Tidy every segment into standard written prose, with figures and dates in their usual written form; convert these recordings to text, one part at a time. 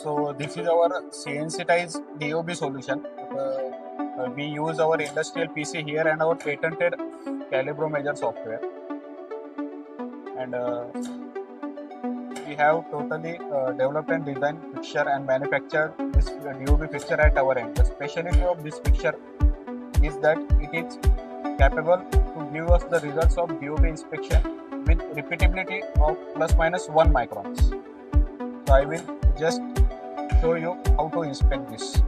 So this is our CNC DOB solution. We use our industrial PC here and our patented CalibroMeasure software. And we have totally developed and designed fixture and manufactured this DOB fixture at our end. The specialty of this fixture is that it is capable to give us the results of DOB inspection with repeatability of plus minus 1 microns. So I will just show you how to inspect this.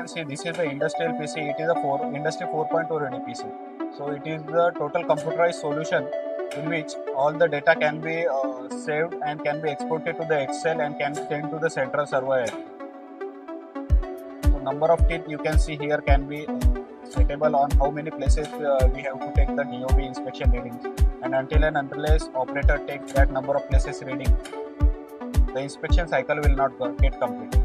See, this is the industrial PC. It is a industry 4.2 ready PC. So it is the total computerized solution in which all the data can be saved and can be exported to the Excel and can be sent to the central server. So number of teeth you can see here can be setable on how many places we have to take the DOB inspection readings, and unless operator takes that number of places reading, the inspection cycle will not get completed.